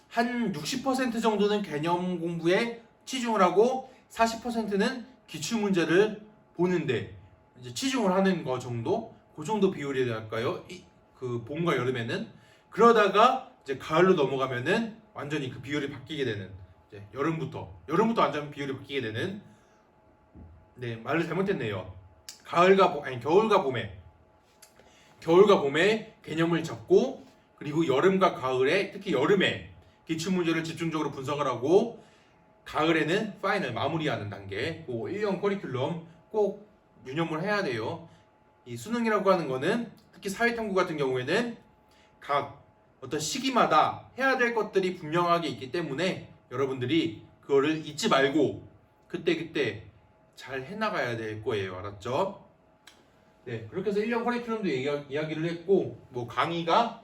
한 60% 정도는 개념 공부에 치중을 하고 40%는 기출 문제를 보는데 이제 치중을 하는 거 정도? 그 정도 비율이 될까요? 그 봄과 여름에는. 그러다가 이제 가을로 넘어가면은 완전히 그 비율이 바뀌게 되는, 이제 여름부터 완전 비율이 바뀌게 되는. 말을 잘못했네요. 겨울과 봄에 개념을 잡고 그리고 여름과 가을에, 특히 여름에 기출 문제를 집중적으로 분석을 하고 가을에는 파이널 마무리하는 단계. 그 1년 커리큘럼 꼭 유념을 해야 돼요. 이 수능이라고 하는 거는 특히 사회탐구 같은 경우에는 각 어떤 시기마다 해야 될 것들이 분명하게 있기 때문에 여러분들이 그거를 잊지 말고 그때그때 잘 해나가야 될 거예요. 알았죠? 네, 그렇게 해서 1년 커리큘럼도 이야기를 했고, 뭐 강의가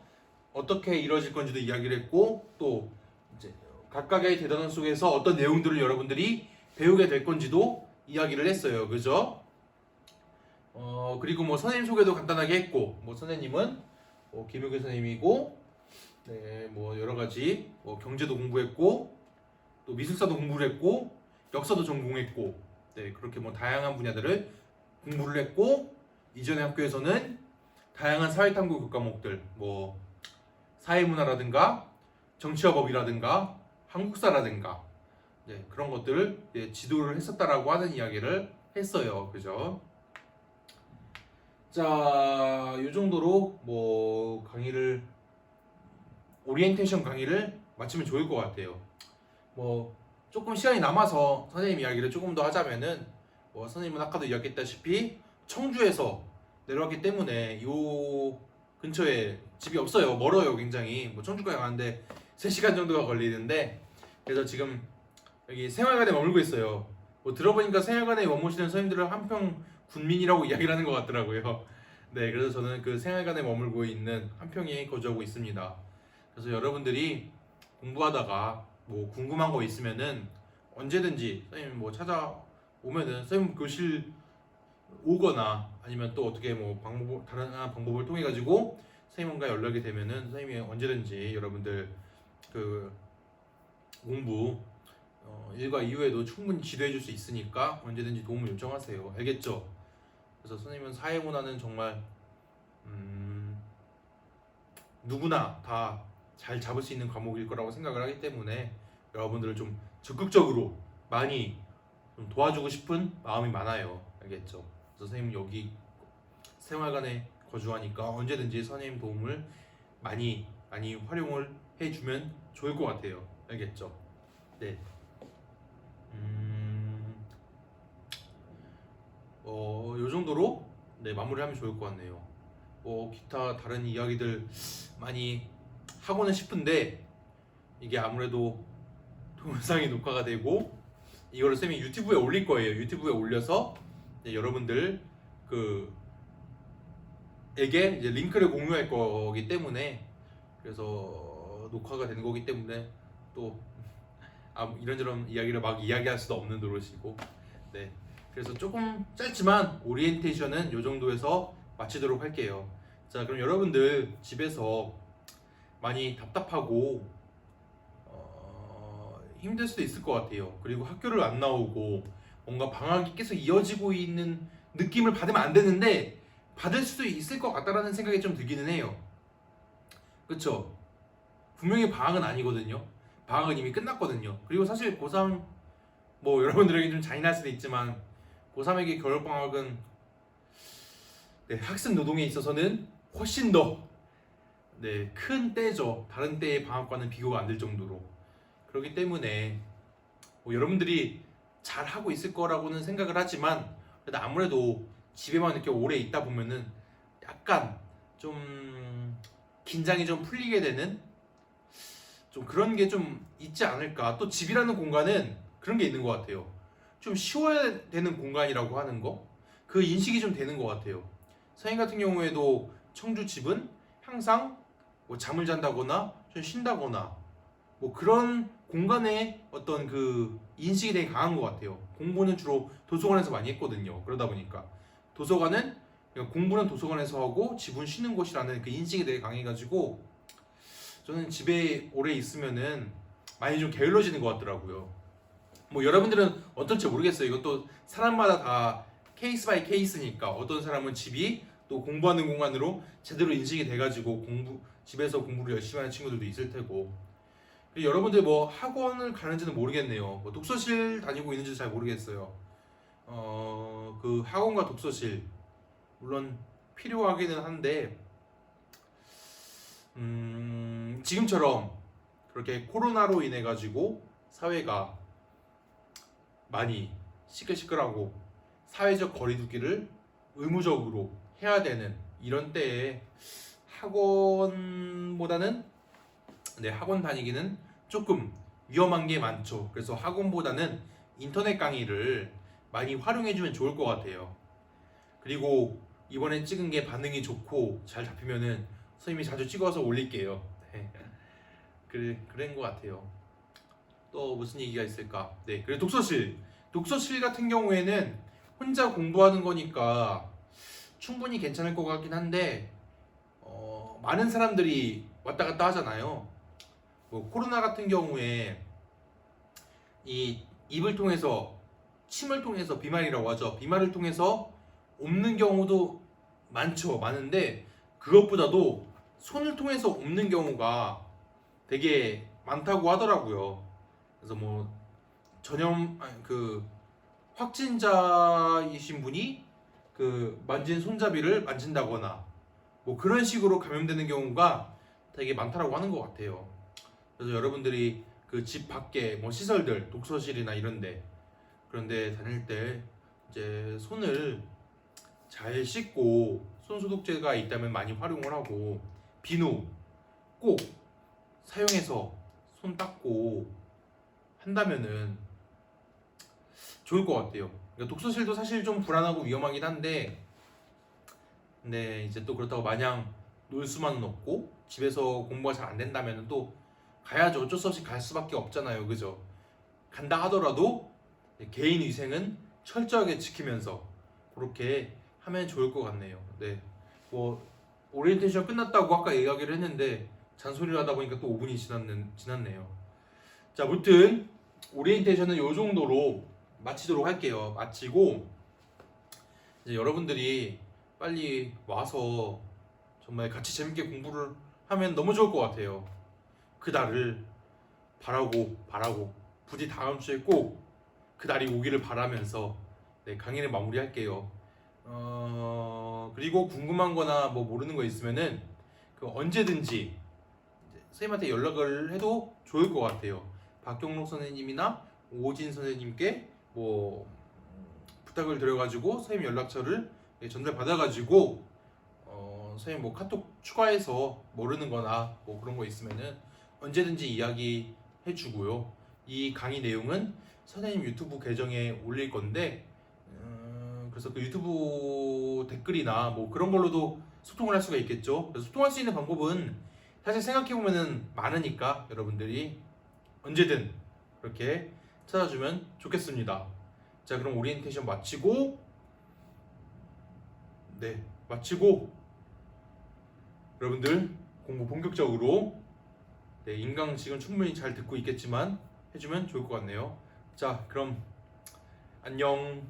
어떻게 이루어질 건지도 이야기를 했고, 또 이제 각각의 대단원 속에서 어떤 내용들을 여러분들이 배우게 될 건지도 이야기를 했어요. 그죠? 그리고 뭐 선생님 소개도 간단하게 했고, 뭐 선생님은 김효규 선생님이고, 네, 뭐 여러 가지 뭐 경제도 공부했고, 또 미술사도 공부를 했고, 역사도 전공했고, 네, 그렇게 뭐 다양한 분야들을 공부를 했고, 이전의 학교에서는 다양한 사회탐구 교과목들, 뭐 사회문화라든가 정치와 법이라든가 한국사라든가 네, 그런 것들을 지도를 했었다라고 하는 이야기를 했어요. 그죠? 자, 이 정도로 뭐 강의를 오리엔테이션 강의를 마치면 좋을 것 같아요. 뭐 조금 시간이 남아서 선생님 이야기를 조금 더 하자면은 뭐 선생님은 아까도 이야기했다시피 청주에서 내려왔기 때문에 요 근처에 집이 없어요. 멀어요, 굉장히. 뭐 청주까지 가는데 3시간 정도가 걸리는데 그래서 지금 여기 생활관에 머물고 있어요. 뭐 들어보니까 생활관에 머무시는 선생님들은 한평 군민이라고 이야기를 하는 것 같더라고요. 네, 그래서 저는 그 생활관에 머물고 있는 한평에 거주하고 있습니다. 그래서 여러분들이 공부하다가 뭐 궁금한 거 있으면은 언제든지 선생님 뭐 찾아오면은 선생님 교실 오거나 아니면 또 어떻게 뭐 다른 방법을 통해 가지고 선생님과 연락이 되면은 선생님이 언제든지 여러분들 그 공부 일과 이후에도 충분히 지도해 줄 수 있으니까 언제든지 도움을 요청하세요. 알겠죠? 그래서 선생님은 사회문화는 정말 누구나 다 잘 잡을 수 있는 과목일 거라고 생각을 하기 때문에 여러분들을 좀 적극적으로 많이 좀 도와주고 싶은 마음이 많아요. 알겠죠? 그래서 선생님 여기 생활관에 거주하니까 언제든지 선생님 도움을 많이 활용을 해주면 좋을 것 같아요. 알겠죠? 네. 요 정도로 네, 마무리하면 좋을 것 같네요. 기타 다른 이야기들 많이 하고는 싶은데 이게 아무래도 동영상이 녹화가 되고 이거를 쌤이 유튜브에 올릴 거예요. 유튜브에 올려서 여러분들 에게 이제 링크를 공유할 거기 때문에 그래서 녹화가 되는 거기 때문에 또 이런저런 이야기를 막 이야기할 수도 없는 노릇이고 네. 그래서 조금 짧지만 오리엔테이션은 이 정도에서 마치도록 할게요. 자, 그럼 여러분들 집에서 많이 답답하고 힘들 수도 있을 것 같아요. 그리고 학교를 안 나오고 뭔가 방학이 계속 이어지고 있는 느낌을 받으면 안 되는데 받을 수도 있을 것 같다라는 생각이 좀 들기는 해요. 그쵸? 분명히 방학은 아니거든요. 방학은 이미 끝났거든요. 그리고 사실 고3 뭐 여러분들에게 좀 잔인할 수도 있지만 고3에게 겨울방학은 네, 학습 노동에 있어서는 훨씬 더 네, 큰 때죠. 다른 때의 방학과는 비교가 안 될 정도로. 그렇기 때문에 뭐 여러분들이 잘 하고 있을 거라고는 생각을 하지만 그래도 아무래도 집에만 이렇게 오래 있다 보면은 약간 좀 긴장이 좀 풀리게 되는 좀 그런 게 좀 있지 않을까. 또 집이라는 공간은 그런 게 있는 것 같아요. 좀 쉬어야 되는 공간이라고 하는 거, 그 인식이 좀 되는 것 같아요. 선생님 같은 경우에도 청주 집은 항상 뭐 잠을 잔다거나 좀 쉰다거나 뭐 그런 공간에 어떤 그 인식이 되게 강한 것 같아요. 공부는 주로 도서관에서 많이 했거든요. 그러다 보니까 도서관은 그냥 공부는 도서관에서 하고 집은 쉬는 곳이라는 그 인식이 되게 강해가지고 저는 집에 오래 있으면은 많이 좀 게을러지는 것 같더라고요. 뭐 여러분들은 어떨지 모르겠어요. 이것도 사람마다 다 케이스 바이 케이스니까 어떤 사람은 집이 또 공부하는 공간으로 제대로 인식이 돼가지고 집에서 공부를 열심히 하는 친구들도 있을 테고 여러분들 뭐 학원을 가는지는 모르겠네요. 뭐 독서실 다니고 있는지도 잘 모르겠어요. 그 학원과 독서실 물론 필요하기는 한데 지금처럼 그렇게 코로나로 인해 가지고 사회가 많이 시끌시끌하고 사회적 거리두기를 의무적으로 해야 되는 이런 때에 학원보다는 학원 다니기는 조금 위험한 게 많죠. 그래서 학원보다는 인터넷 강의를 많이 활용해주면 좋을 것 같아요. 그리고 이번에 찍은 게 반응이 좋고 잘 잡히면은 선생님이 자주 찍어서 올릴게요. 네. 그런 것 같아요. 또 무슨 얘기가 있을까? 네, 그리고 독서실 같은 경우에는 혼자 공부하는 거니까 충분히 괜찮을 것 같긴 한데 많은 사람들이 왔다 갔다 하잖아요. 뭐 코로나 같은 경우에 이 입을 통해서 침을 통해서 비말이라고 하죠. 비말을 통해서 옮는 경우도 많은데 그것보다도 손을 통해서 옮는 경우가 되게 많다고 하더라고요. 그래서 뭐 확진자이신 분이 만진 손잡이를 만진다거나 뭐 그런 식으로 감염되는 경우가 되게 많다고 하는 것 같아요. 그래서 여러분들이 집 밖에 뭐 시설들, 독서실이나 이런데 그런데 다닐 때 이제 손을 잘 씻고 손 소독제가 있다면 많이 활용을 하고 비누 꼭 사용해서 손 닦고 한다면은 좋을 것 같아요. 그러니까 독서실도 사실 좀 불안하고 위험하긴 한데 근데 이제 또 그렇다고 마냥 놀 수만은 없고 집에서 공부가 잘 안 된다면 또 가야죠. 어쩔 수 없이 갈 수밖에 없잖아요. 그죠? 간다 하더라도 개인 위생은 철저하게 지키면서 그렇게 하면 좋을 것 같네요. 네. 뭐 오리엔테이션 끝났다고 아까 이야기를 했는데 잔소리를 하다 보니까 또 5분이 지났네요. 자, 아무튼 오리엔테이션은 이 정도로 마치도록 할게요. 마치고 이제 여러분들이 빨리 와서 정말 같이 재밌게 공부를 하면 너무 좋을 것 같아요. 그날을 바라고 부디 다음 주에 꼭 그날이 오기를 바라면서 강의를 마무리할게요. 그리고 궁금한 거나 뭐 모르는 거 있으면은 언제든지 선생님한테 연락을 해도 좋을 것 같아요. 박경록 선생님이나 오진 선생님께 뭐 부탁을 드려가지고 선생님 연락처를 전달 받아가지고 선생님 뭐 카톡 추가해서 모르는 거나 뭐 그런 거 있으면은 언제든지 이야기 해주고요. 이 강의 내용은 선생님 유튜브 계정에 올릴 건데 그래서 그 유튜브 댓글이나 뭐 그런 걸로도 소통을 할 수가 있겠죠. 그래서 소통할 수 있는 방법은 사실 생각해보면은 많으니까 여러분들이 언제든 그렇게 찾아주면 좋겠습니다. 자, 그럼 오리엔테이션 마치고 여러분들 공부 본격적으로 인강 지금 충분히 잘 듣고 있겠지만 해주면 좋을 것 같네요. 자, 그럼 안녕.